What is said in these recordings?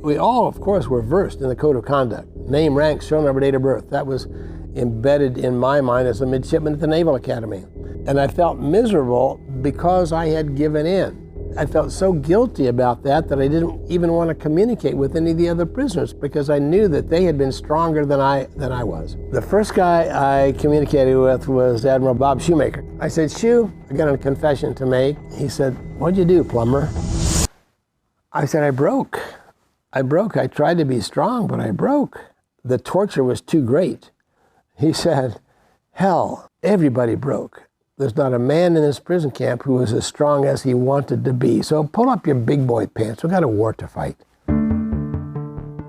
We all, of course, were versed in the code of conduct. Name, rank, serial number, date of birth. That was embedded in my mind as a midshipman at the Naval Academy. And I felt miserable because I had given in. I felt so guilty about that that I didn't even want to communicate with any of the other prisoners because I knew that they had been stronger than I was. The first guy I communicated with was Admiral Bob Shoemaker. I said, Shoo, I got a confession to make. He said, what'd you do, Plumber? I said, I broke. I tried to be strong, but I broke. The torture was too great. He said, hell, everybody broke. There's not a man in this prison camp who was as strong as he wanted to be. So pull up your big boy pants. We've got a war to fight.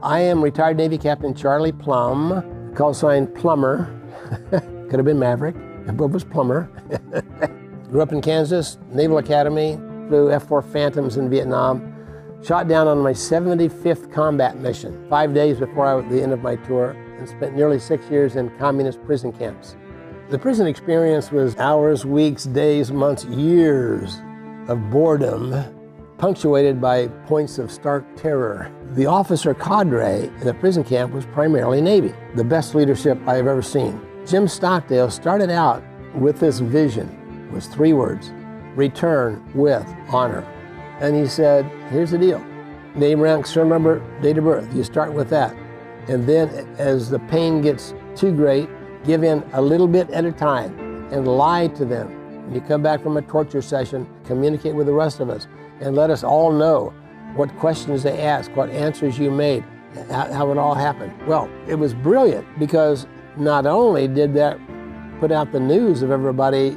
I am retired Navy Captain Charlie Plumb, call sign Plumber. Could have been Maverick, but it was Plumber. Grew up in Kansas, Naval Academy, flew F-4 Phantoms in Vietnam. Shot down on my 75th combat mission, 5 days before the end of my tour, and spent nearly 6 years in communist prison camps. The prison experience was hours, weeks, days, months, years of boredom, punctuated by points of stark terror. The officer cadre in the prison camp was primarily Navy, the best leadership I have ever seen. Jim Stockdale started out with this vision. It was 3 words: return with honor. And he said, here's the deal. Name, rank, serial number, date of birth. You start with that. And then as the pain gets too great, give in a little bit at a time and lie to them. When you come back from a torture session, communicate with the rest of us and let us all know what questions they asked, what answers you made, how it all happened. Well, it was brilliant because not only did that put out the news of everybody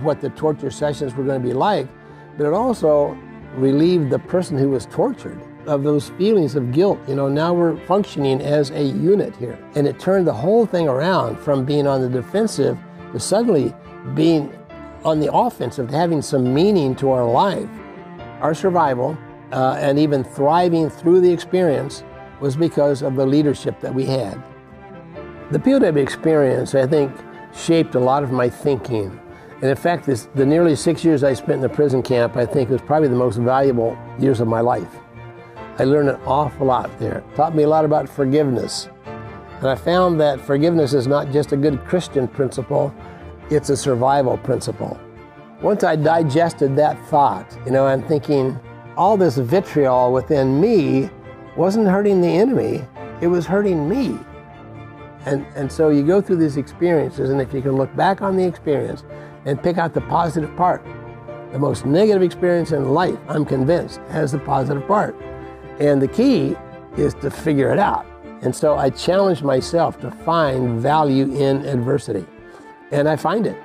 what the torture sessions were going to be like, but it also relieved the person who was tortured of those feelings of guilt. You know, now we're functioning as a unit here. And it turned the whole thing around from being on the defensive to suddenly being on the offensive, having some meaning to our life. Our survival and even thriving through the experience was because of the leadership that we had. The POW experience, I think, shaped a lot of my thinking. And in fact, the nearly 6 years I spent in the prison camp, I think was probably the most valuable years of my life. I learned an awful lot there. It taught me a lot about forgiveness. And I found that forgiveness is not just a good Christian principle, it's a survival principle. Once I digested that thought, I'm thinking, all this vitriol within me wasn't hurting the enemy, it was hurting me. And so you go through these experiences, and if you can look back on the experience and pick out the positive part, the most negative experience in life, I'm convinced, has the positive part. And the key is to figure it out. And so I challenge myself to find value in adversity. And I find it.